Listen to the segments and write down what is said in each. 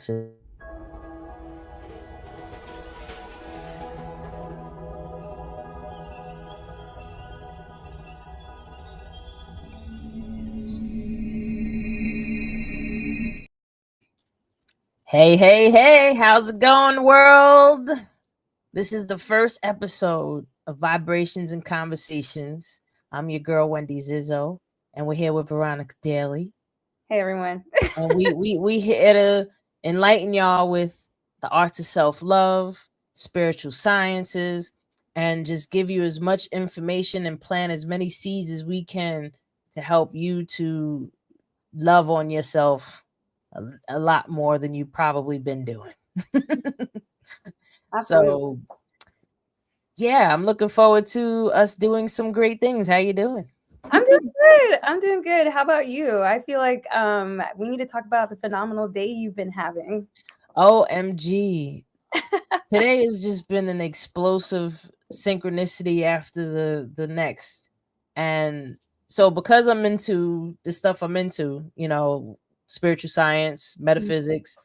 to Hey, how's it going, world? This is the first episode of Vibrations and Conversations. I'm your girl, Wendy Zizzo, and we're here with Veronica Daly. Hey everyone. And we here to enlighten y'all with the arts of self-love, spiritual sciences, and just give you as much information and plant as many seeds as we can to help you to love on yourself a lot more than you've probably been doing. Absolutely. So yeah, I'm looking forward to us doing some great things. How you doing? I'm doing good. I'm doing good. How about you? I feel like we need to talk about the phenomenal day you've been having. OMG. Today has just been an explosive synchronicity after the next. And so because I'm into the stuff I'm into, spiritual science, metaphysics,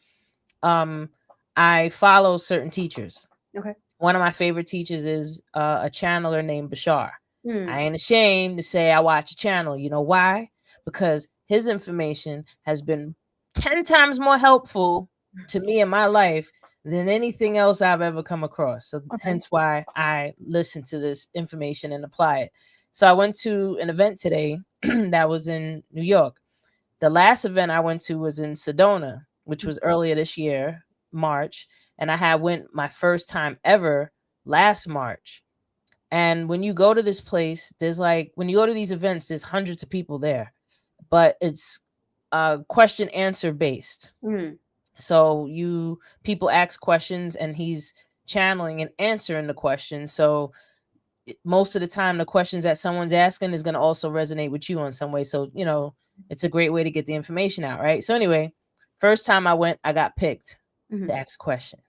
I follow certain teachers. Okay. One of my favorite teachers is a channeler named Bashar. I Hmm. ain't ashamed to say I watch a channel. You know why? Because his information has been 10 times more helpful to me in my life than anything else I've ever come across. So Okay. hence why I listen to this information and apply it. So I went to an event today that was in New York. The last event I went to was in Sedona, which was earlier this year, March, and I had went my first time ever last March. And when you go to this place, there's like when you go to these events, there's hundreds of people there, but it's question answer based. Hmm. So you people ask questions and he's channeling and answering the questions. So most of the time the questions that someone's asking is going to also resonate with you in some way. So, it's a great way to get the information out, right? So anyway, first time I went, I got picked to Hmm. ask a question.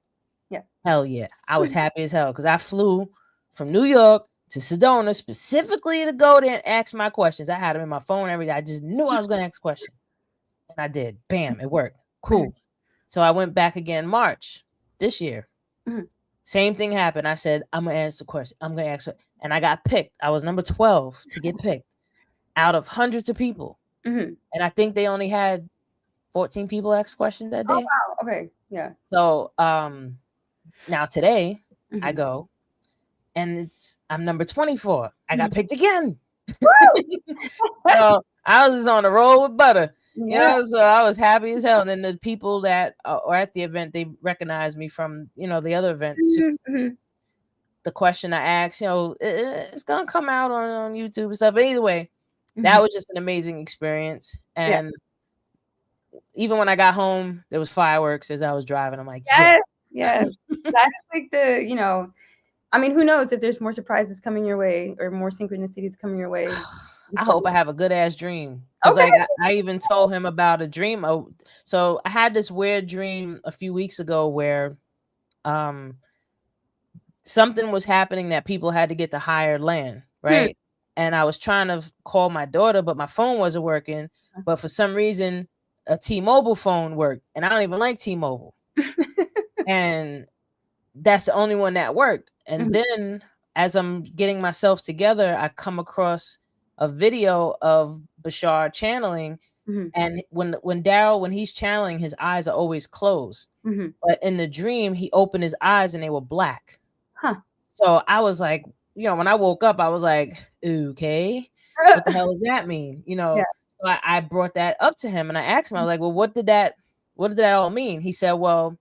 Yeah. Hell yeah. I was happy as hell because I flew from New York to Sedona specifically to go there and ask my questions. I had them in my phone every day. I just knew I was going to ask a question. And I did. Bam, it worked. Okay. Cool. So I went back again March this year. Mhm. Same thing happened. I said, I'm going to ask the question. I'm going to ask it. And I got picked. I was number 12 to get picked out of hundreds of people. Mhm. And I think they only had 14 people ask questions that Oh day. wow. Okay. Yeah. So now today I Mhm. go and I'm number 24. I got Mhm. picked again. Woo! So I was just on the roll with butter, Yeah. so I was happy as hell. And then the people that are at the event, they recognized me from, the other events too. Mhm. Mhm. The question I asked, it's going to come out on YouTube and stuff. But either way, that Mhm. was just an amazing experience. Yeah. And even when I got home, there was fireworks as I was driving. I'm like, yeah. Yes. Yes. That's like I mean, who knows if there's more surprises coming your way or more synchronicities coming your way. I hope I have a good ass dream because Okay. like I even told him about a dream. Oh, so I had this weird dream a few weeks ago where um something was happening that people had to get to higher land, Hmm. right? And I was trying to call my daughter, but my phone wasn't working. But for some reason, a T-Mobile phone worked, and I don't even like T-Mobile. And that's the only one that worked. And Mhm. then as I'm getting myself together, I come across a video of Bashar channeling. Mhm. And when Daryl, when he's channeling, his eyes are always closed. Mhm. But in the dream, he opened his eyes and they were black. Huh. So I was like, when I woke up, I was like, okay, what the hell does that mean? Yeah. So I brought that up to him and I asked him, I was like, well, what did that all mean? He said, well,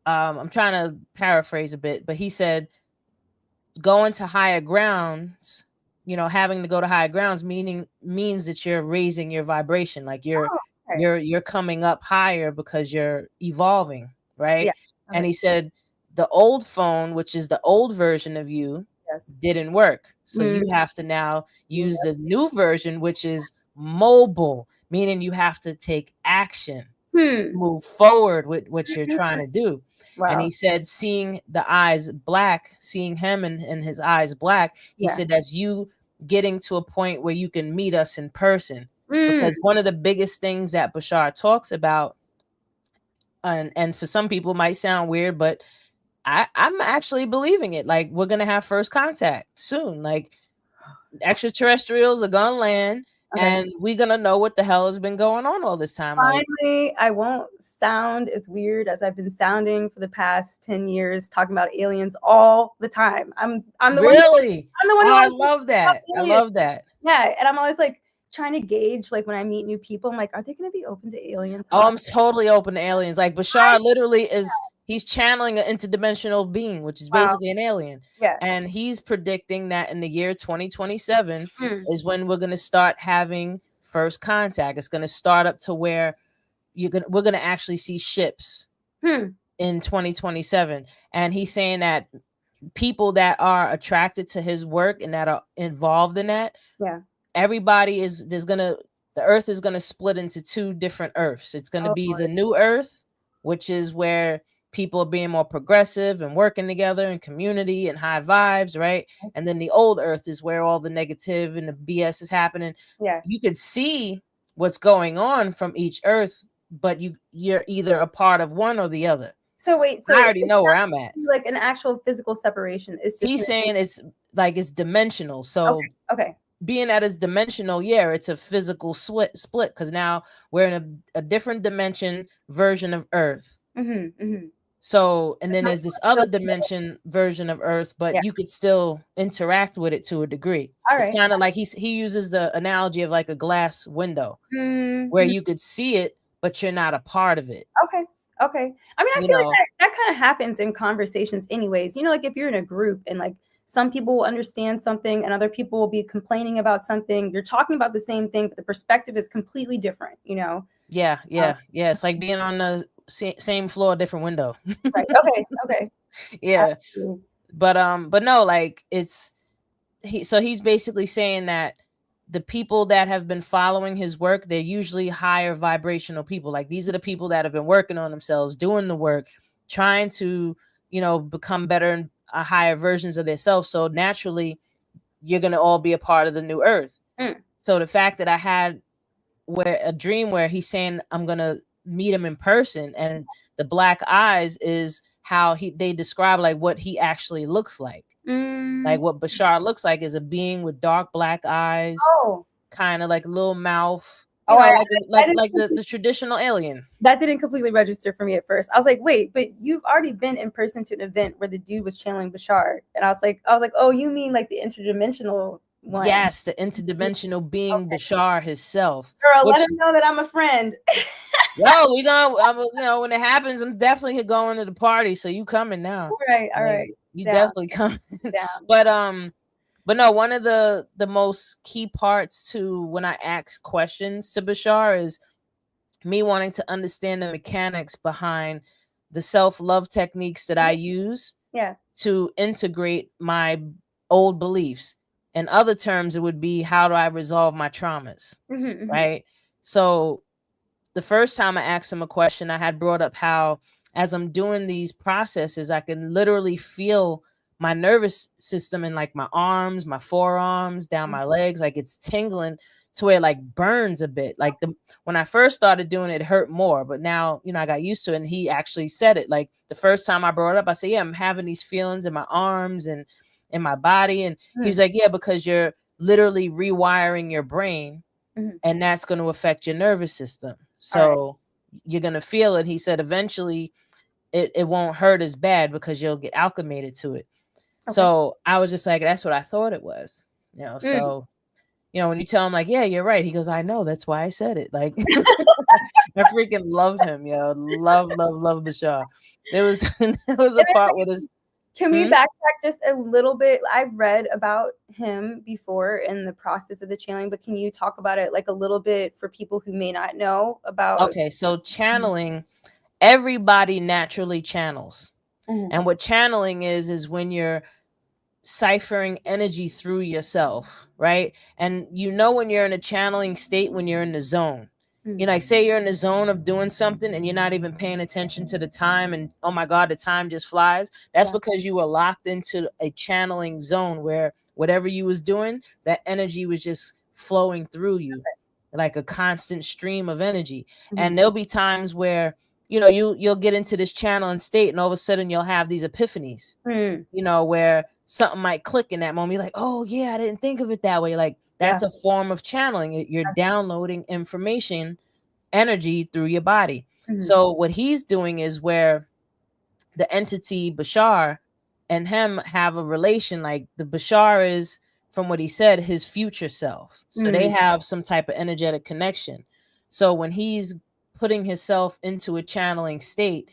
I'm trying to paraphrase a bit, but he said going to higher grounds, having to go to higher grounds means that you're raising your vibration, like you're Oh, okay. you're you're coming up higher because you're evolving, right? Yeah. And Okay. he said the old phone, which is the old version of you, Yes. didn't work. So Mm. you have to now use Yeah. the new version, which is mobile, meaning you have to take action, Hmm. move forward with what you're trying to do. And Wow. he said, seeing the eyes black, seeing him and his eyes black, he Yeah. said, that's you getting to a point where you can meet us in person. Mm. Because one of the biggest things that Bashar talks about and for some people it might sound weird, but I'm actually believing it. Like, we're gonna have first contact soon. Like, extraterrestrials are gonna land, Okay. and we're gonna know what the hell has been going on all this time. Like, Finally, I won't sound as weird as I've been sounding for the past 10 years, talking about aliens all the time. I'm the one. really? I'm the one who Oh, I always love that. I aliens. love that. Yeah, and I'm always like trying to gauge, like when I meet new people, I'm like, are they going to be open to aliens? Oh, I'm totally open to aliens. Like, Bashar literally he's channeling an interdimensional being, which is Wow. basically an alien. Yeah. And he's predicting that in the year 2027 Mm. is when we're gonna start having first contact. It's gonna start up to where we're gonna actually see ships in 2027. And he's saying that people that are attracted to his work and that are involved in that, Yeah. everybody is the earth is going to split into two different earths. It's going to be the new earth, which is where people are being more progressive and working together in community and high vibes, right? And then the old earth is where all the negative and the BS is happening. Yeah. You could see what's going on from each earth, but you're either a part of one or the other. So wait, so I already know where I'm at. Like an actual physical separation. It's just he's saying it's like it's dimensional. So okay. Being that it's dimensional, yeah, it's a physical split because now we're in a different dimension version of Earth. So, and then there's this other dimension version of Earth, but you could still interact with it to a degree. It's kind of like he uses the analogy of like a glass window where you could see it, but you're not a part of it. Okay. I mean, I feel like that kind of happens in conversations anyways. You know, like if you're in a group and like some people will understand something and other people will be complaining about something. You're talking about the same thing, but the perspective is completely different, you know? Yeah. It's like being on the same floor, different window. Right. Okay. Yeah. Absolutely. But no, like he's basically saying that the people that have been following his work, they're usually higher vibrational people. Like these are the people that have been working on themselves, doing the work, trying to, become better and higher versions of themselves. So naturally, you're going to all be a part of the new earth. So the fact that I had a dream where he's saying I'm going to meet him in person, and the black eyes is how they describe like what he actually looks like. Like what Bashar looks like is a being with dark black eyes, kind of like a little mouth. Like the traditional alien. That didn't completely register for me at first. I was like, wait, but you've already been in person to an event where the dude was channeling Bashar. And I was like, oh, you mean like the interdimensional one? Yes, the interdimensional being Bashar himself. Girl, let him know that I'm a friend. Well, we gonna, when it happens, I'm definitely going to the party. So you coming now? All right. You definitely coming. But no, one of the most key parts to when I ask questions to Bashar is me wanting to understand the mechanics behind the self-love techniques that I use to integrate my old beliefs. In other terms, it would be, how do I resolve my traumas? Right? So the first time I asked him a question, I had brought up how as I'm doing these processes, I can literally feel my nervous system in like my arms, my forearms, down my legs, like it's tingling to where it like burns a bit. Like when I first started doing it, it hurt more, but now, I got used to it. And he actually said it. Like the first time I brought it up, I said, yeah, I'm having these feelings in my arms and in my body. And he was like, yeah, because you're literally rewiring your brain and that's going to affect your nervous system. So you're going to feel it. He said, eventually it won't hurt as bad because you'll get acclimated to it. So I was just like, that's what I thought it was, so, when you tell him like, yeah, you're right. He goes, I know, that's why I said it. Like, I freaking love him, love Bashar. There was a part with his. Can we backtrack just a little bit? I've read about him before in the process of the channeling, but can you talk about it like a little bit for people who may not know about? Okay, so channeling, everybody naturally channels. And what channeling is when you're ciphering energy through yourself, right? And when you're in a channeling state, when you're in the zone. Like say you're in the zone of doing something and you're not even paying attention to the time, and oh my God, the time just flies. That's because you were locked into a channeling zone where whatever you was doing, that energy was just flowing through you like a constant stream of energy. And there'll be times where you'll get into this channeling state, and all of a sudden you'll have these epiphanies, where something might click in that moment. You're like, oh yeah, I didn't think of it that way. Like that's a form of channeling. You're downloading information, energy through your body. So what he's doing is where the entity Bashar and him have a relation. Like the Bashar is, from what he said, his future self. So they have some type of energetic connection. So when he's putting himself into a channeling state,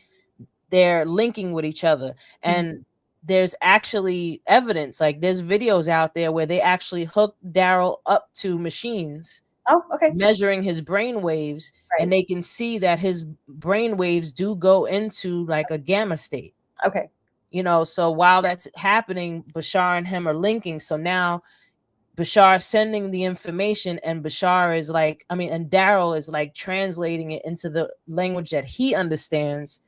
they're linking with each other. And there's actually evidence, like there's videos out there where they actually hook Daryl up to machines. Oh, okay. Measuring his brain waves, and they can see that his brain waves do go into like a gamma state. Okay. So while that's happening, Bashar and him are linking. So now Bashar sending the information, and Bashar is like, and Daryl is like translating it into the language that he understands,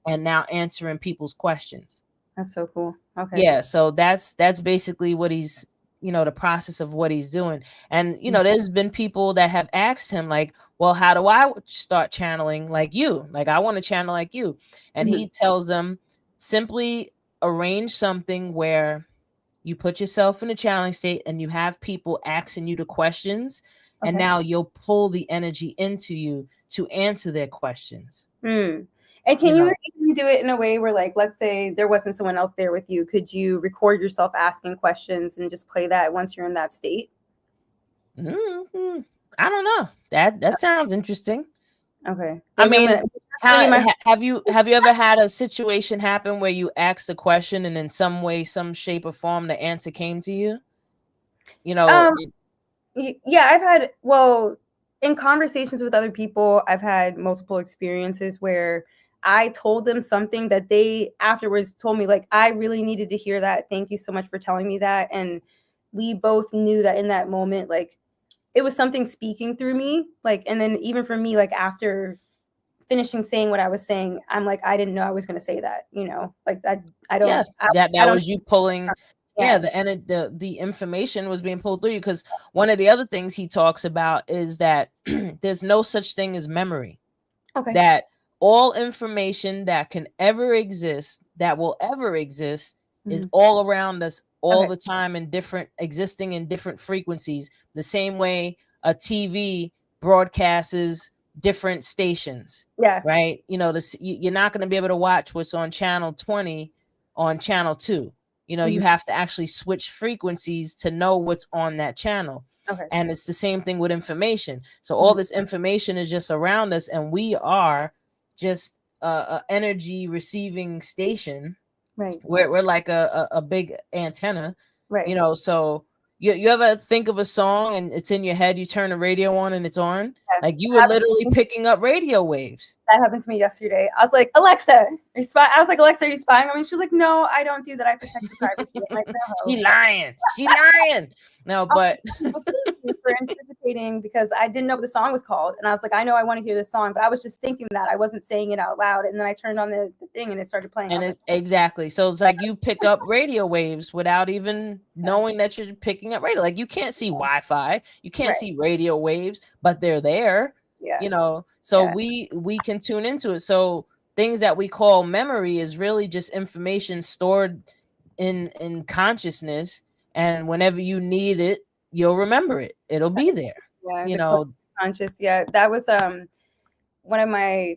and now answering people's questions. That's so cool. Okay. Yeah. So that's basically what he's, the process of what he's doing. And, there's been people that have asked him like, well, how do I start channeling like you? Like, I want to channel like you. And he tells them, simply arrange something where you put yourself in a channeling state and you have people asking you the questions. Okay. And now you'll pull the energy into you to answer their questions. And can you do it in a way where, like, let's say there wasn't someone else there with you, could you record yourself asking questions and just play that once you're in that state? I don't know. That sounds interesting. Okay. Have you ever had a situation happen where you asked a question and in some way, some shape or form, the answer came to you? Yeah, I've had, in conversations with other people, I've had multiple experiences where I told them something that they afterwards told me, like, I really needed to hear that. Thank you so much for telling me that. And we both knew that in that moment, like, it was something speaking through me. Like, and then even for me, like, after finishing saying what I was saying, I'm like, I didn't know I was going to say that, like that. I don't. Yeah, that was you pulling. Yeah, the information was being pulled through you, because one of the other things he talks about is that there's no such thing as memory. Okay. That all information that can ever exist, that will ever exist, is all around us all the time, existing in different frequencies. The same way a TV broadcasts different stations. Yeah. Right. You're not going to be able to watch what's on channel 20 on channel 2. You have to actually switch frequencies to know what's on that channel. Okay. And it's the same thing with information. So all this information is just around us, and we are just a energy receiving station. Right. We're like a big antenna. Right. So you ever think of a song and it's in your head, you turn the radio on and it's on? Yeah. Like you were literally picking up radio waves. That happened to me yesterday. I was like, Alexa, are you spying on me? She's like, no, I don't do that. I protect your privacy. I'm like, no. She lying. No, but for anticipating, because I didn't know what the song was called. And I was like, I know I want to hear this song, but I was just thinking that. I wasn't saying it out loud. And then I turned on the thing and it started playing. And exactly. So it's like you pick up radio waves without even knowing that you're picking up radio. Like you can't see Wi-Fi. You can't see radio waves, but they're there. Yeah. So we can tune into it. So things that we call memory is really just information stored in consciousness. And whenever you need it, you'll remember it. It'll be there. Yeah, conscious. Yeah, that was one of my,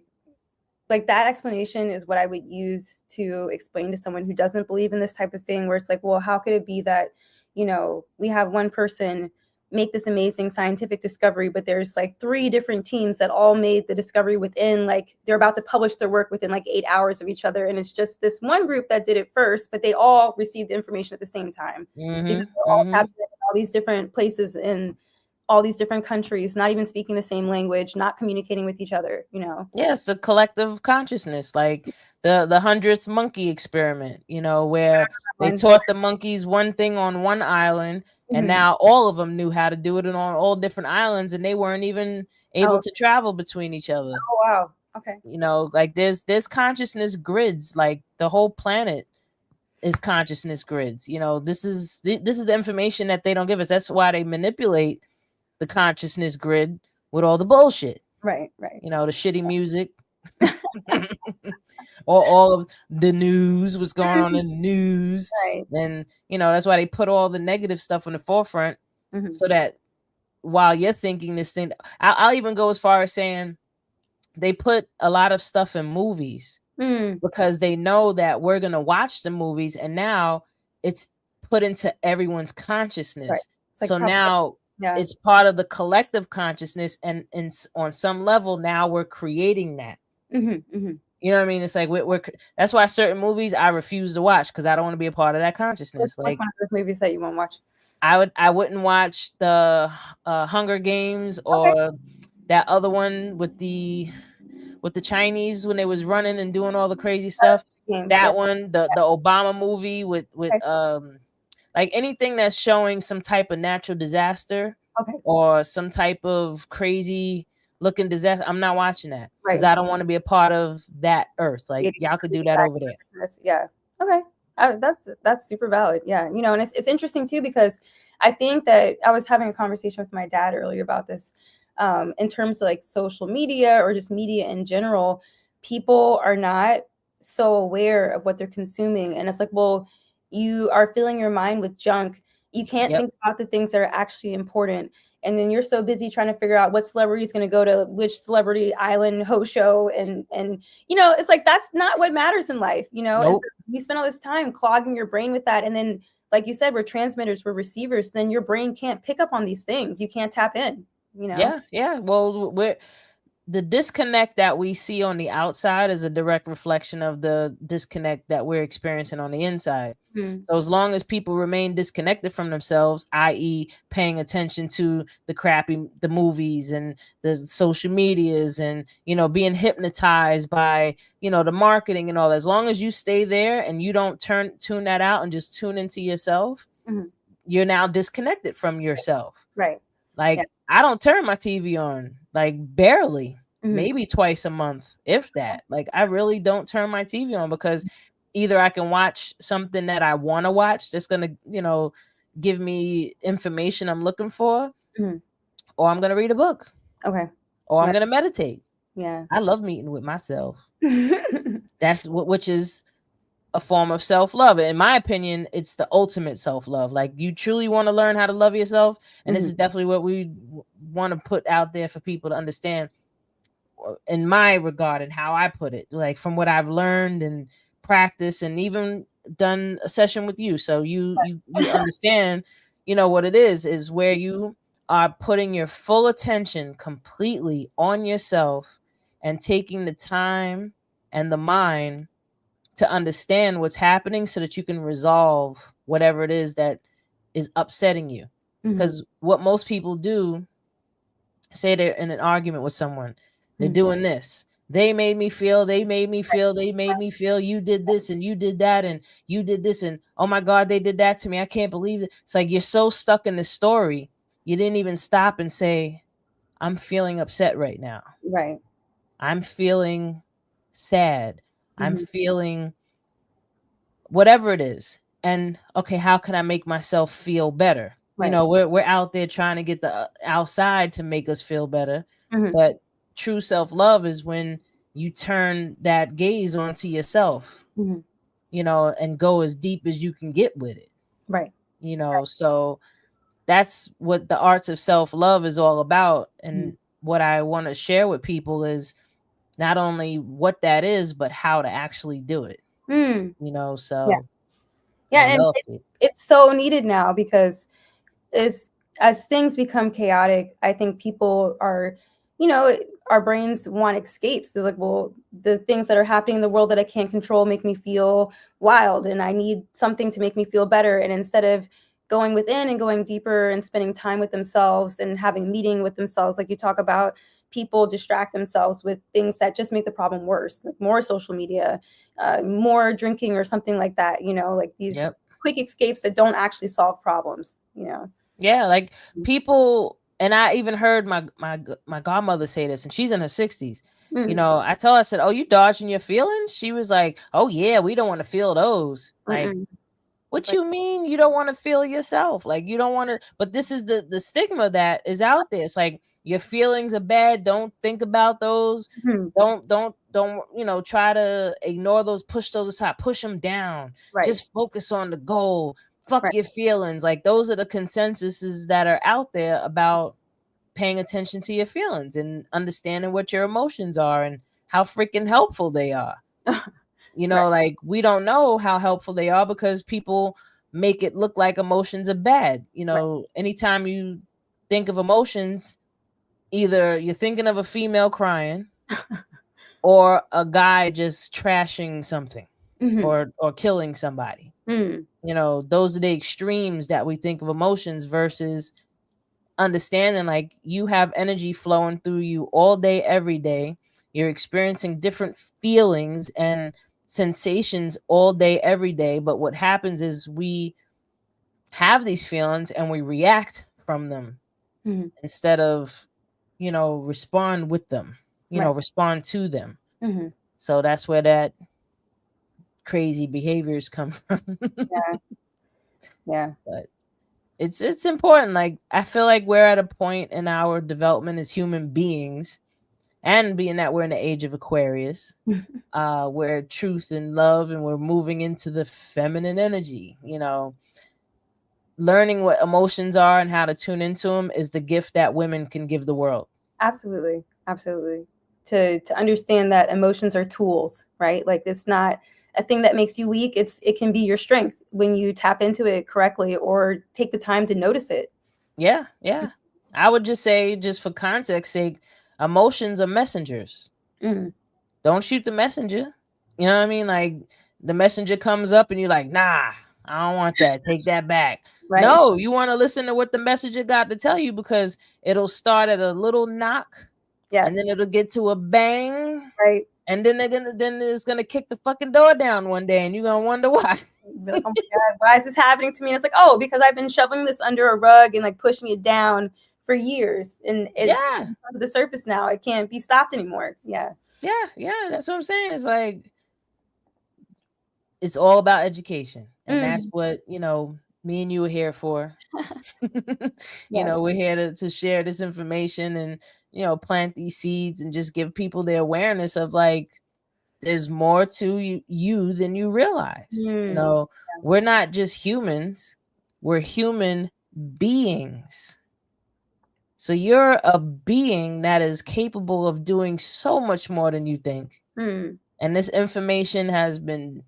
like, that explanation is what I would use to explain to someone who doesn't believe in this type of thing, where it's like, well, how could it be that, we have one person make this amazing scientific discovery, but there's like 3 different teams that all made the discovery within, like, they're about to publish their work within like 8 hours of each other. And it's just this one group that did it first, but they all received the information at the same time. Because they're all happening in all these different places in all these different countries, not even speaking the same language, not communicating with each other, Yes, a collective consciousness, like the 100th monkey experiment, where they taught the monkeys one thing on one island, and now all of them knew how to do it on all different islands, and they weren't even able to travel between each other. Oh, wow. Okay. Like there's consciousness grids, like the whole planet is consciousness grids. This is the information that they don't give us. That's why they manipulate the consciousness grid with all the bullshit. Right. The shitty music. Or all of the news, what's going on in the news. Right. And that's why they put all the negative stuff on the forefront, Mm-hmm. so that while you're thinking this thing, I'll even go as far as saying they put a lot of stuff in movies because they know that we're going to watch the movies, and now it's put into everyone's consciousness. Right. Like so now it's part of the collective consciousness, and on some level now we're creating that. You know what I mean? It's like we're that's why certain movies I refuse to watch, because I don't want to be a part of that consciousness. What's like one of those movies that you won't watch? I wouldn't watch the Hunger Games, or that other one with the Chinese when they was running and doing all the crazy stuff. That one, the Obama movie with like anything that's showing some type of natural disaster or some type of crazy looking disaster. I'm not watching that, because I don't want to be a part of that earth. Like, y'all could do that over there. Yeah. Okay. That's super valid. Yeah. And it's interesting too, because I think that I was having a conversation with my dad earlier about this, in terms of like social media or just media in general. People are not so aware of what they're consuming. And it's like, well, you are filling your mind with junk. You can't think about the things that are actually important. And then you're so busy trying to figure out what celebrity is going to go to which celebrity island host show. And it's like, that's not what matters in life. Nope. You spend all this time clogging your brain with that. And then, like you said, we're transmitters, we're receivers. Then your brain can't pick up on these things. You can't tap in, Yeah. Well, the disconnect that we see on the outside is a direct reflection of the disconnect that we're experiencing on the inside. So as long as people remain disconnected from themselves, i.e. paying attention to the movies and the social medias and, being hypnotized by, the marketing and all that, as long as you stay there and you don't tune that out and just tune into yourself, you're now disconnected from yourself. Right. Like, I don't turn my TV on, like barely, maybe twice a month, if that. Like, I really don't turn my TV on, because either I can watch something that I want to watch that's going to, give me information I'm looking for, or I'm going to read a book. Okay. Or I'm going to meditate. Yeah. I love meeting with myself. Which is a form of self-love. In my opinion, it's the ultimate self-love. Like, you truly want to learn how to love yourself, and this is definitely what we want to put out there for people to understand, in my regard and how I put it, like from what I've learned and practiced, and even done a session with you, so you understand, what it is where you are putting your full attention completely on yourself and taking the time and the mind to understand what's happening, so that you can resolve whatever it is that is upsetting you. Because what most people do, say they're in an argument with someone, they're doing this. They made me feel, you did this and you did that and you did this, and oh my God, they did that to me. I can't believe it. It's like you're so stuck in the story, you didn't even stop and say, I'm feeling upset right now. Right. I'm feeling sad. I'm feeling whatever it is. And okay, how can I make myself feel better? Right. We're out there trying to get the outside to make us feel better. But true self-love is when you turn that gaze onto yourself, and go as deep as you can get with it. Right. So that's what the arts of self-love is all about. And what I want to share with people is not only what that is, but how to actually do it. So and it's so needed now, because as things become chaotic, I think people are, our brains want escapes. They're like, well, the things that are happening in the world that I can't control make me feel wild, and I need something to make me feel better. And instead of going within and going deeper and spending time with themselves and having a meeting with themselves, like you talk about, people distract themselves with things that just make the problem worse, like more social media, more drinking or something like that, like these quick escapes that don't actually solve problems, Yeah, like people, and I even heard my godmother say this, and she's in her 60s. I told her, I said, oh, you dodging your feelings? She was like, oh yeah, we don't want to feel those. Like, what you mean you don't want to feel yourself? Like, you don't want to, but this is the stigma that is out there. It's like, your feelings are bad, don't think about those. Mhm. Don't try to ignore those, push those aside, push them down. Right. Just focus on the goal. Fuck Right. your feelings. Like, those are the consensuses that are out there about paying attention to your feelings and understanding what your emotions are and how freaking helpful they are. Right. Like, we don't know how helpful they are because people make it look like emotions are bad. Right. Anytime you think of emotions, either you're thinking of a female crying or a guy just trashing something Mhm. or killing somebody. Mm. Those are the extremes that we think of emotions versus understanding, like, you have energy flowing through you all day, every day. You're experiencing different feelings and sensations all day, every day. But what happens is we have these feelings and we react from them Mhm. instead of, respond with them, Right. respond to them. Mhm. So that's where that crazy behaviors come from. Yeah. Yeah. But it's important. Like, I feel like we're at a point in our development as human beings, and being that we're in the age of Aquarius, where truth and love, and we're moving into the feminine energy. Learning what emotions are and how to tune into them is the gift that women can give the world. Absolutely. Absolutely. To understand that emotions are tools, right? Like, it's not a thing that makes you weak. It can be your strength when you tap into it correctly or take the time to notice it. Yeah. I would just say, just for context sake, emotions are messengers. Mm. Don't shoot the messenger. You know what I mean? Like, the messenger comes up and you're like, nah, I don't want that. Take that back. Right. No, you want to listen to what the messenger got to tell you, because it'll start at a little knock. Yes. And then it'll get to a bang. Right. And then it's gonna kick the fucking door down one day, and you're gonna wonder why. Be like, oh my God, why is this happening to me? And it's like, oh, because I've been shoveling this under a rug and like pushing it down for years, and it's to the surface now. It can't be stopped anymore. Yeah. That's what I'm saying. It's like, it's all about education, and that's what me and you are here for. We're here to share this information and plant these seeds and just give people the awareness of, like, there's more to you than you realize. We're not just humans, we're human beings. So you're a being that is capable of doing so much more than you think. And this information has been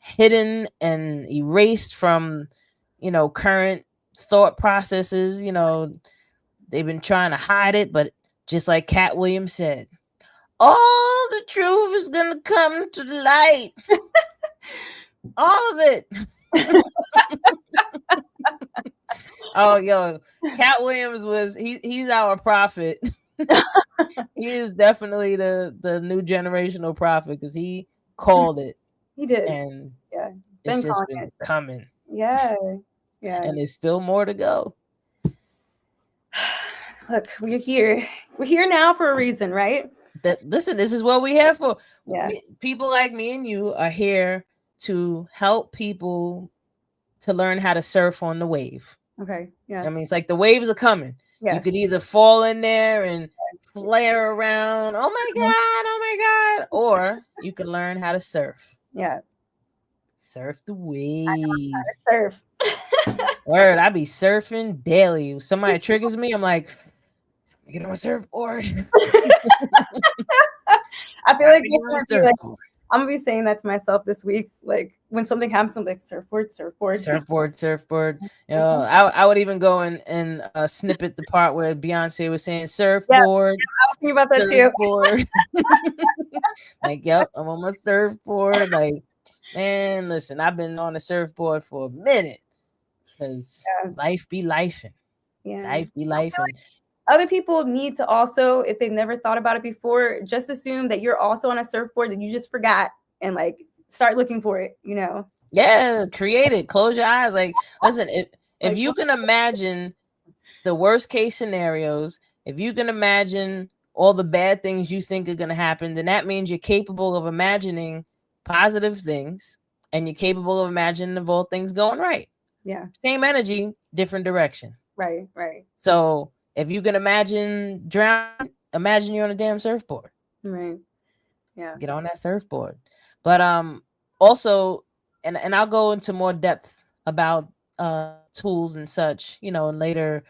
hidden and erased from current thought processes. They've been trying to hide it, but just like Cat Williams said, all the truth is gonna come to the light. All of it. Oh, yo, Cat Williams he's our prophet. He is definitely the new generational prophet, because he called it. He did. And it's just been coming. Yeah. And there's still more to go. Look, we're here. We're here now for a reason, right? Listen, this is what we're here for. Yeah. People like me and you are here to help people to learn how to surf on the wave. Okay. Yes. I mean, it's like the waves are coming. Yes. You could either fall in there and flare around, oh my God, or you can learn how to surf. Yeah. Surf the wave. I know how to surf. Word, I be surfing daily. If somebody triggers me, I'm like, get on my surfboard. I feel like I'm gonna be saying that to myself this week. Like, when something happens, I'm like, surfboard. I would even go and snippet the part where Beyonce was saying surfboard. Yeah, I was thinking about that surfboard. Too. Like, yep, I'm on my surfboard. Like, man, listen, I've been on a surfboard for a minute, because life be lifing. Life be lifing. Other people need to also, if they've never thought about it before, just assume that you're also on a surfboard that you just forgot, and like start looking for it, Yeah, create it. Close your eyes. Like, listen, if you can imagine the worst case scenarios, if you can imagine all the bad things you think are going to happen, then that means you're capable of imagining positive things, and you're capable of imagining of all things going right. Yeah. Same energy, different direction. Right. So if you can imagine drowning, imagine you're on a damn surfboard. Right. Yeah. Get on that surfboard. But also, and I'll go into more depth about tools and such, you know, in later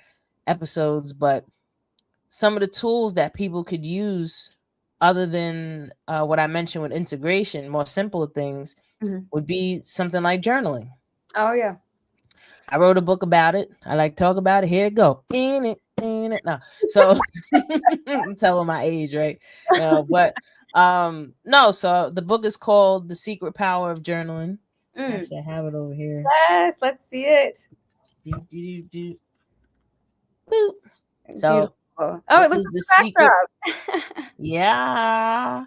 episodes, but some of the tools that people could use other than what I mentioned with integration, more simple things, would be something like journaling. Oh yeah. I wrote a book about it. I like to talk about it. Here it go. In it. No. So I'm telling my age, right? But no, so the book is called The Secret Power of Journaling. Actually, I have it over here. Yes, let's see it. Boop. So it looks the secret. Yeah.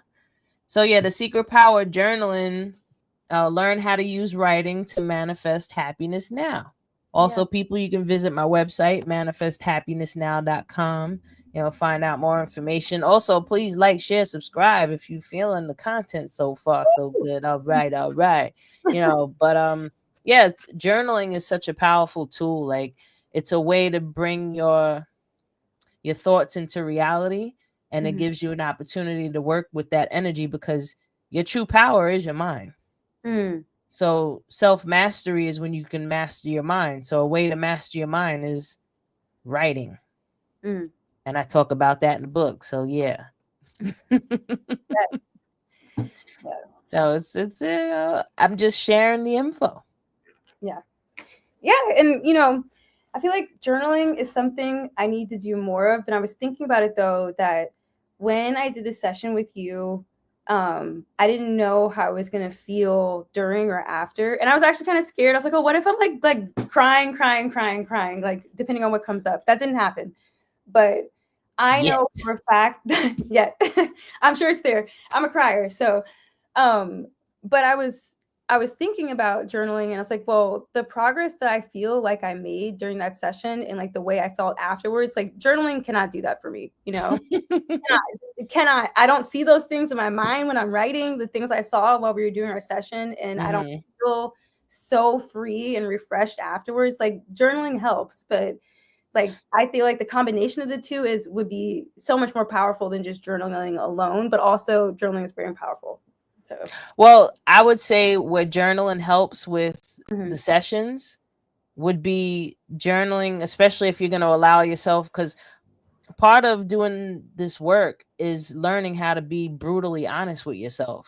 So yeah, The Secret Power of Journaling. Learn how to use writing to manifest happiness now. Also, people, you can visit my website, manifesthappinessnow.com. You know, find out more information. Also, please like, share, subscribe if you're feeling the content so far so good. All right. You know, but yeah, journaling is such a powerful tool. Like, it's a way to bring your thoughts into reality, and it gives you an opportunity to work with that energy, because your true power is your mind. So self-mastery is when you can master your mind. So a way to master your mind is writing. And I talk about that in the book. So yeah. Yes. So it's I'm just sharing the info. Yeah. And you know, I feel like journaling is something I need to do more of. And I was thinking about it though, that when I did the session with you, I didn't know how I was gonna feel during or after, and I was actually kind of scared. I was like, oh, what if I'm like crying, like depending on what comes up. That didn't happen, but I know for a fact that I'm sure it's there. I'm a crier, so but I was thinking about journaling, and I was like, well, the progress that I feel like I made during that session and like the way I felt afterwards, like journaling cannot do that for me, you know. It cannot. I don't see those things in my mind when I'm writing, the things I saw while we were doing our session, and I don't feel so free and refreshed afterwards. Like journaling helps, but like I feel like the combination of the two would be so much more powerful than just journaling alone, but also journaling is very powerful. So, well, I would say where journaling helps with the sessions would be journaling, especially if you're going to allow yourself, because part of doing this work is learning how to be brutally honest with yourself.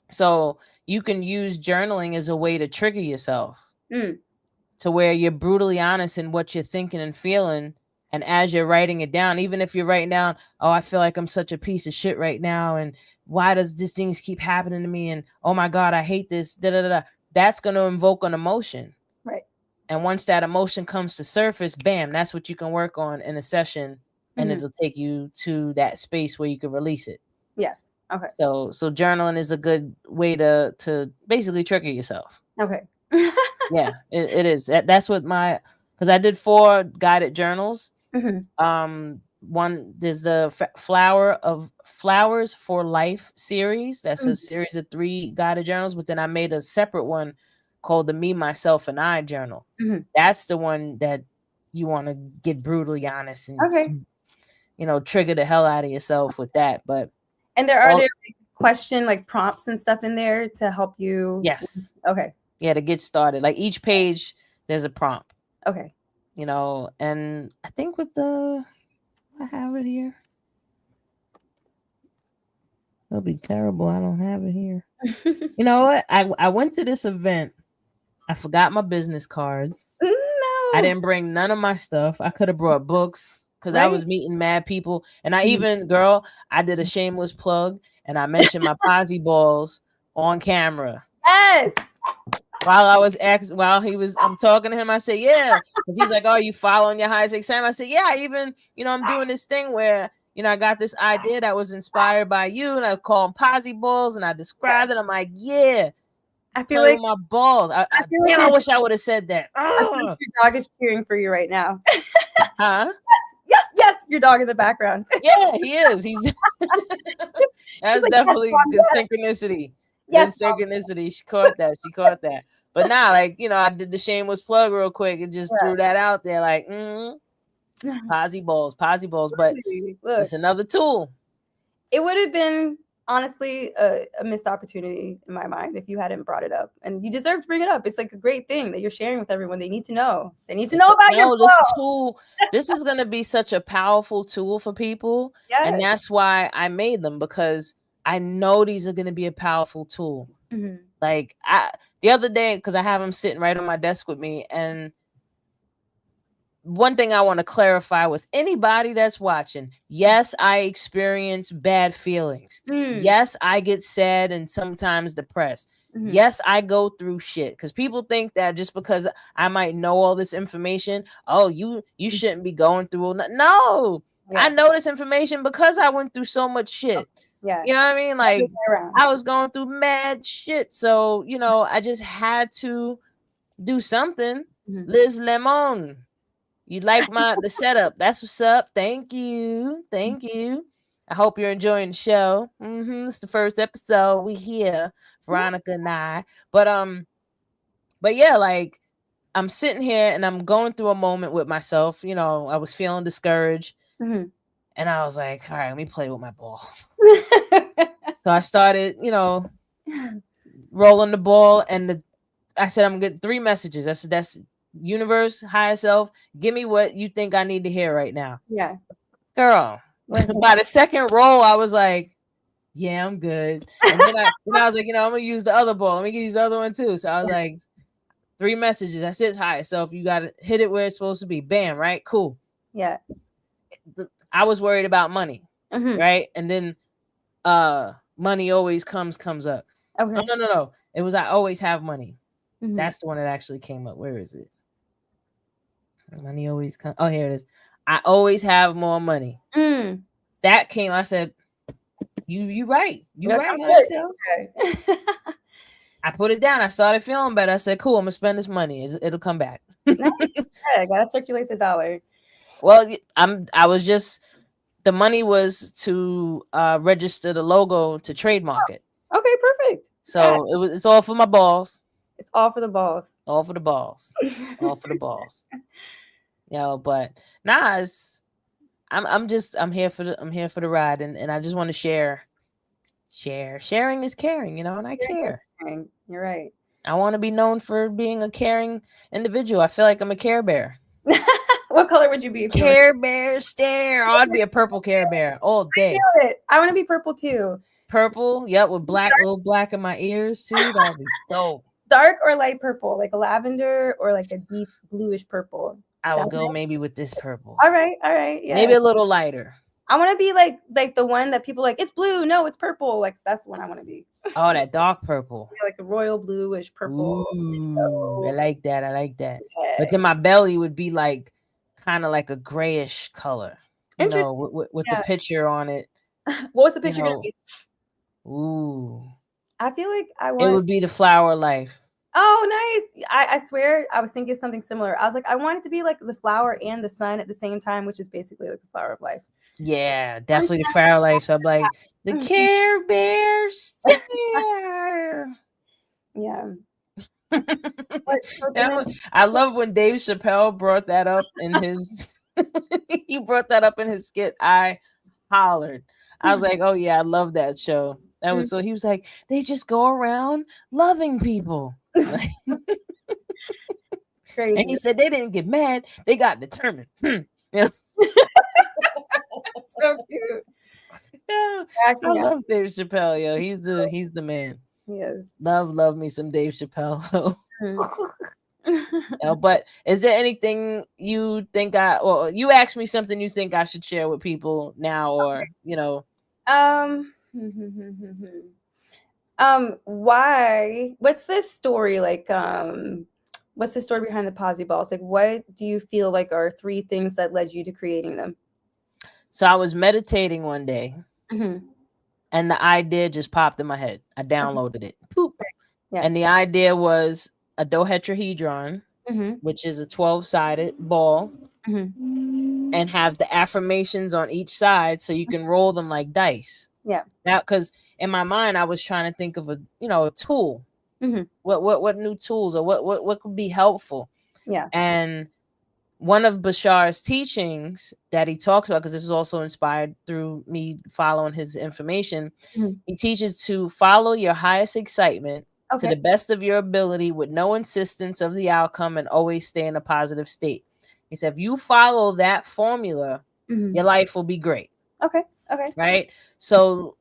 So you can use journaling as a way to trigger yourself to where you're brutally honest in what you're thinking and feeling. And as you're writing it down, even if you're writing down, oh, I feel like I'm such a piece of shit right now, and why does this things keep happening to me, and oh my God, I hate this, that's going to invoke an emotion. Right. And once that emotion comes to surface, bam, that's what you can work on in a session, and it'll take you to that space where you can release it. Yes. Okay. So journaling is a good way to basically trigger yourself. Okay. Yeah, it is. That's what because I did 4 guided journals. One, there's the Flowers for Life series. That's a series of 3 guided journals, but then I made a separate one called the Me, Myself, and I journal. That's the one that you want to get brutally honest and you know, trigger the hell out of yourself with that. But there are question like prompts and stuff in there to help you. Yes. Okay. Yeah, to get started. Like each page there's a prompt. Okay. You know, and I think with I have it here. It'll be terrible. I don't have it here. You know what? I went to this event. I forgot my business cards. No. I didn't bring none of my stuff. I could have brought books because I was meeting mad people. And I even, I did a shameless plug, and I mentioned my posse balls on camera. Yes. I'm talking to him, I said, yeah. Because he's like, oh, you following your highest exam? I said, yeah, I'm doing this thing where, I got this idea that was inspired by you, and I call them posse balls, and I described it. I'm like, yeah. I feel like my balls. I wish I would have said that. Your dog is cheering for you right now. Huh? Yes, your dog in the background. Yeah, he is. That's like, definitely good synchronicity. Yes, good synchronicity. She caught that. But now, like, I did the shameless plug real quick and just threw that out there, like, Posy balls, but Look, it's another tool. it would have been honestly a missed opportunity in my mind if you hadn't brought it up, and you deserve to bring it up. It's like a great thing that you're sharing with everyone. They need to know. They need to know about your this tool. This is going to be such a powerful tool for people. Yes. And that's why I made them, because I know these are going to be a powerful tool. Mm-hmm. Like the other day, because I have them sitting right on my desk with me, and one thing I want to clarify with anybody that's watching: yes, I experience bad feelings. Yes, I get sad and sometimes depressed. Yes, I go through shit, because people think that just because I might know all this information, oh, you shouldn't be going through all that. No, I know this information because I went through so much shit. Yeah, you know what I mean? Like, I was going through mad shit, so I just had to do something. Liz Lemon, you like the setup? That's what's up. Thank you. I hope you're enjoying the show. It's the first episode. We here, Veronica and I. But yeah, like, I'm sitting here and I'm going through a moment with myself. I was feeling discouraged, and I was like, all right, let me play with my ball. So I started, rolling the ball, and I said, I'm gonna get 3 messages. I said, that's universe, higher self, give me what you think I need to hear right now. Yeah. Girl, by the second roll, I was like, yeah, I'm good. And then I was like, I'm gonna use the other ball. Let me use the other one too. So I was like, 3 messages. That's it, higher self. You gotta hit it where it's supposed to be. Bam, right? Cool. Yeah. I was worried about money. Right? And then money always comes up. Okay. Oh, no. It was I always have money. That's the one that actually came up. Where is it? Money always comes. Oh, here it is. I always have more money. That came. I said, you right. You right. Okay. I put it down. I started feeling better. I said, cool, I'm gonna spend this money. It'll come back. I gotta circulate the dollar. Well, I was just, the money was to register the logo to trademark it. Okay, perfect. So it's all for my balls. It's all for the balls. All for the balls. All for the balls. But nah, I'm here for the ride, and I just want to share. Sharing is caring, and I care. You're right. I want to be known for being a caring individual. I feel like I'm a Care Bear. What color would you be? Care Bear stare. I'd be a purple Care Bear all day. I want to be purple too. Purple, yep, with little black in my ears too. That'd be dope. Dark or light purple, like a lavender or like a deep bluish purple. I would go maybe with this purple. All right. Yeah. Maybe a little lighter. I want to be like the one that people like, it's blue, no, it's purple. Like, that's the one I want to be. Oh, that dark purple. Like the royal bluish purple. Ooh, I like that. Yeah. But then my belly would be like kind of like a grayish color. With the picture on it. What was the picture gonna be? Ooh. I feel like it would be the flower of life. Oh, nice. I swear I was thinking something similar. I was like, I want it to be like the flower and the sun at the same time, which is basically like the flower of life. Yeah, definitely the flower of life. So I'm like, the Care Bear stare. Yeah. I love when Dave Chappelle brought that up in his he brought that up in his skit. I hollered. I was like, oh yeah, I love that show. That was so, he was like, they just go around loving people. Crazy. And he said they didn't get mad, they got determined. So cute. Yeah, I love Dave Chappelle, yo. He's the man. Yes. Love me some Dave Chappelle. But is there anything you think you asked me something you think I should share with people now, or why? What's this story like? What's the story behind the Posy Balls? Like, what do you feel like are 3 things that led you to creating them? So I was meditating one day, and the idea just popped in my head. I downloaded it. Poop. Yeah. And the idea was a dodecahedron, which is a 12-sided ball, and have the affirmations on each side so you can roll them like dice. Yeah. Now, because in my mind, I was trying to think of a tool. What new tools or what could be helpful? Yeah. And one of Bashar's teachings that he talks about, because this is also inspired through me following his information, he teaches to follow your highest excitement to the best of your ability with no insistence of the outcome and always stay in a positive state. He said, if you follow that formula, your life will be great. Okay. Right? So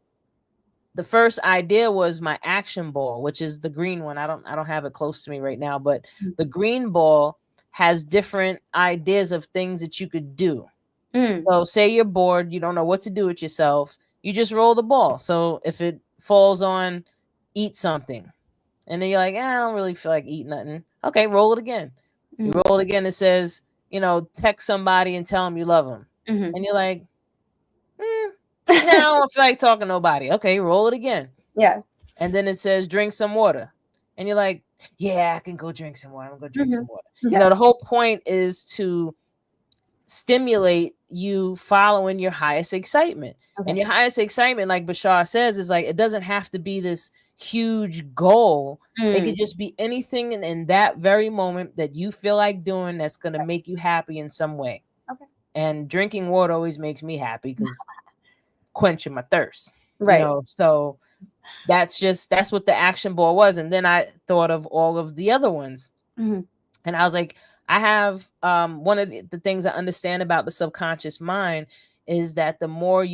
the first idea was my action ball, which is the green one. I don't have it close to me right now, but the green ball has different ideas of things that you could do. So say you're bored, you don't know what to do with yourself, you just roll the ball. So if it falls on eat something, and then you're like, I don't really feel like eating nothing. Okay, roll it again. You roll it again. It says, text somebody and tell them you love them. And you're like, I don't feel like talking to nobody. Okay, roll it again. Yeah. And then it says drink some water. And you're like, yeah, I can go drink some water. I'm going to go drink some water. Yeah. The whole point is to stimulate you following your highest excitement. And your highest excitement, like Bashar says, is like, it doesn't have to be this huge goal. It could just be anything in that very moment that you feel like doing that's going to make you happy in some way. Okay. And drinking water always makes me happy because quenching my thirst. Right. So that's what the action ball was. And then I thought of all of the other ones. And I was like, I have one of the things I understand about the subconscious mind is that the more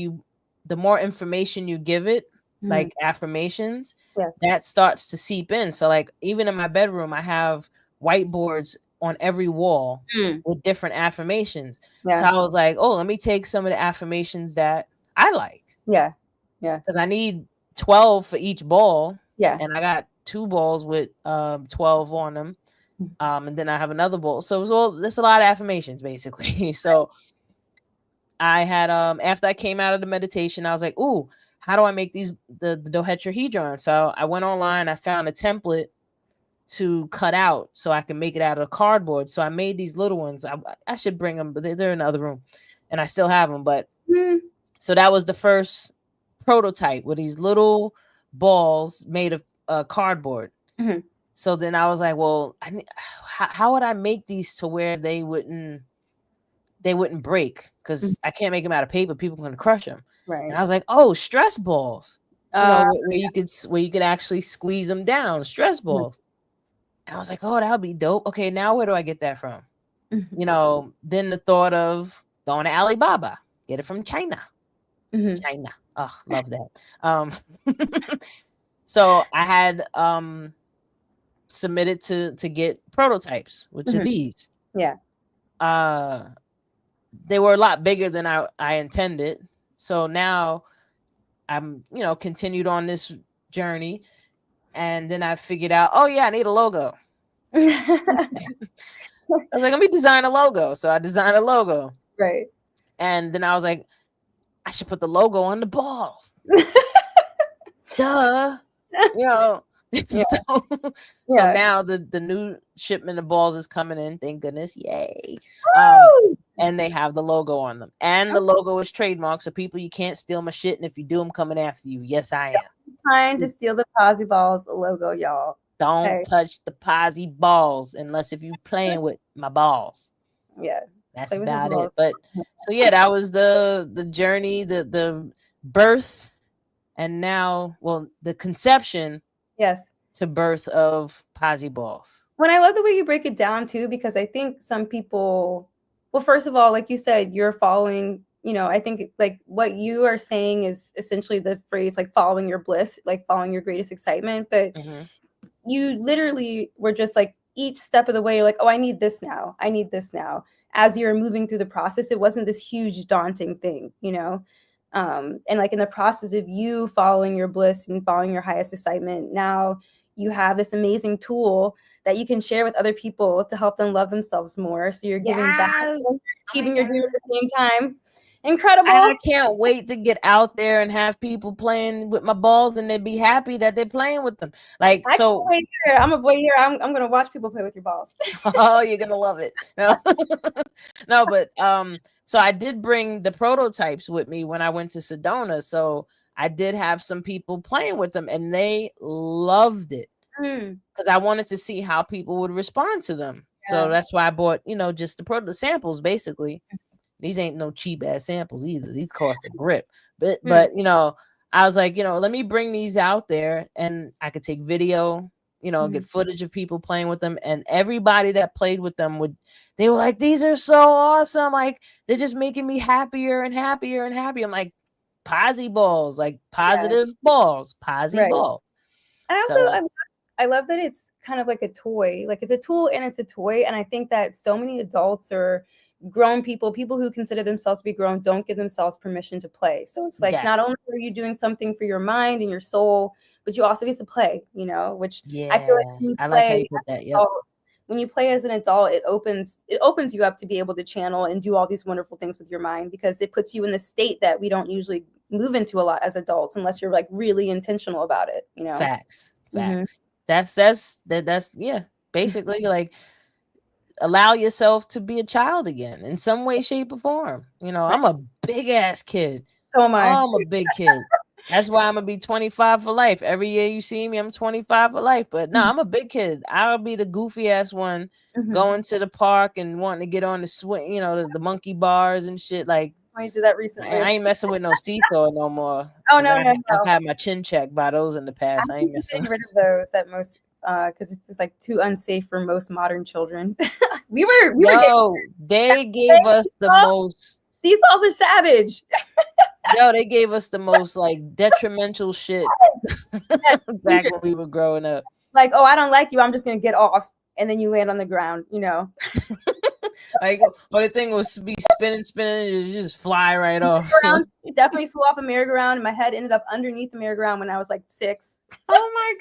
information you give it, like affirmations, that starts to seep in. So like even in my bedroom, I have whiteboards on every wall with different affirmations. So I was like, oh, let me take some of the affirmations that I like. Yeah. Because I need 12 for each ball. Yeah. And I got 2 balls with 12 on them. And then I have another ball. So there's a lot of affirmations basically. So I had after I came out of the meditation, I was like, ooh, how do I make these the dodecahedron? So I went online, I found a template to cut out so I can make it out of cardboard. So I made these little ones. I should bring them, but they're in the other room and I still have them. But so that was the first prototype with these little balls made of cardboard. So then I was like, well, how would I make these to where they wouldn't break? Because I can't make them out of paper. People are going to crush them. Right. And I was like, oh, stress balls. Where you could actually squeeze them down. Stress balls. And I was like, oh, that would be dope. Okay, now where do I get that from? Then the thought of going to Alibaba, get it from China. China. Oh, love that. So I had submitted to get prototypes, which are these. Yeah. They were a lot bigger than I intended. So now I'm, continued on this journey. And then I figured out, oh yeah, I need a logo. I was like, let me design a logo. So I designed a logo. Right. And then I was like, I should put the logo on the balls. Duh. So now the new shipment of balls is coming in. Thank goodness. Yay. And they have the logo on them. And the logo is trademarked. So people, you can't steal my shit. And if you do, I'm coming after you. Yes, I am. Trying to steal the Posy Balls logo, y'all. Don't touch the Posy balls unless if you playing with my balls. Yeah. That's about it. But so yeah, that was the journey, the birth, and now, well, the conception. Yes. To birth of Posy balls. When I love the way you break it down too, because I think some people, well, first of all, like you said, you're following, I think like what you are saying is essentially the phrase like following your bliss, like following your greatest excitement. But you literally were just like each step of the way, you're like, oh, I need this now. I need this now. As you're moving through the process, it wasn't this huge daunting thing, and like in the process of you following your bliss and following your highest excitement, now you have this amazing tool that you can share with other people to help them love themselves more. So you're giving back, achieving your dream at the same time. Incredible. I can't wait to get out there and have people playing with my balls and they'd be happy that they're playing with them. Like, I'm gonna wait here. I'm gonna watch people play with your balls. Oh, you're gonna love it. No, but so I did bring the prototypes with me when I went to Sedona. So I did have some people playing with them and they loved it because I wanted to see how people would respond to them. So that's why I bought, just the samples basically. These ain't no cheap ass samples either. These cost a grip. But I was like, let me bring these out there and I could take video, get footage of people playing with them. And everybody that played with them they were like, these are so awesome. Like, they're just making me happier and happier and happier. I'm like, posy balls, like positive balls, posy balls. And also, I love that it's kind of like a toy. Like, it's a tool and it's a toy. And I think that so many adults or grown people who consider themselves to be grown, don't give themselves permission to play. So it's like, not only are you doing something for your mind and your soul, but you also get to play, which I feel like when you play, like how you put that. Yep. When you play as an adult, it opens you up to be able to channel and do all these wonderful things with your mind, because it puts you in the state that we don't usually move into a lot as adults unless you're like really intentional about it. Facts. That's basically like allow yourself to be a child again in some way, shape, or form. I'm a big ass kid. So am I. I'm a big kid. That's why I'm gonna be 25 for life. Every year you see me, I'm 25 for life. But no, I'm a big kid. I'll be the goofy ass one going to the park and wanting to get on the swing, the monkey bars and shit. Like, I did that recently. I ain't messing with no seesaw no more. Oh no. I've had my chin checked by those in the past. I ain't messing with those at most, because it's just like too unsafe for most modern children. we were they gave us the most. These balls are savage. They gave us the most like detrimental shit back when we were growing up. Like, oh, I don't like you, I'm just gonna get off, and then you land on the ground, Like, but the thing was be spinning, and you just fly right off. It definitely flew off a merry-go-round, and my head ended up underneath the merry-go-round when I was like 6. Oh my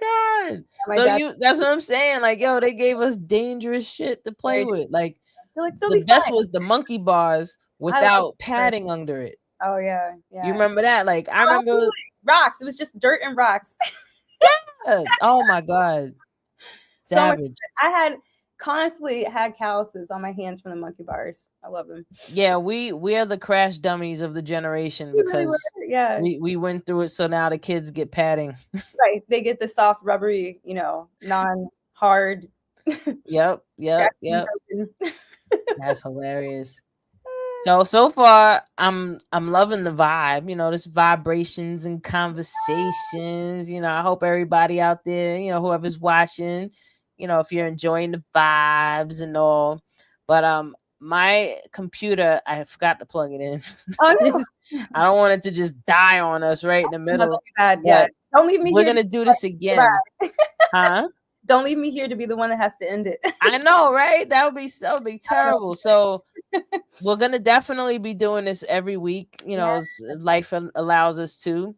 god! That's what I'm saying. Like, they gave us dangerous shit to play with. Like the best was the monkey bars without padding under it. Oh yeah. You remember that? Like, I remember rocks. It was just dirt and rocks. Yeah. Oh my god. Savage. I had constantly had calluses on my hands from the monkey bars. I love them. Yeah, we are the crash dummies of the generation, because we went through it. So now the kids get padding. Right. They get the soft, rubbery, non-hard. Yep. That's hilarious. So far, I'm loving the vibe. This vibrations and conversations. I hope everybody out there, whoever's watching, if you're enjoying the vibes and all. But my computer, I forgot to plug it in. Oh no. I don't want it to just die on us right in the middle. Yeah. Don't leave me. We're gonna do this again. Huh? Don't leave me here to be the one that has to end it. I know, right? That would be terrible. So we're gonna definitely be doing this every week, as life allows us to.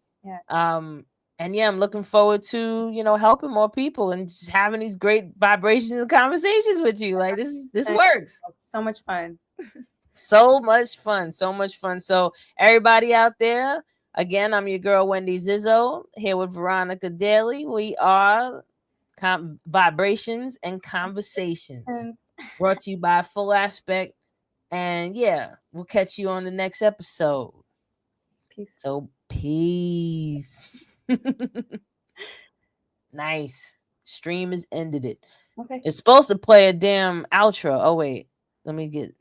And I'm looking forward to helping more people and just having these great vibrations and conversations with you. Like, this works. So much fun. So much fun. So everybody out there, again, I'm your girl Wendy Zizzo here with Veronica Daly. We are Vibrations and Conversations, brought to you by Full Aspect. And we'll catch you on the next episode. Peace. So peace. Nice. Stream has ended it. Okay. It's supposed to play a damn outro. Oh wait, let me get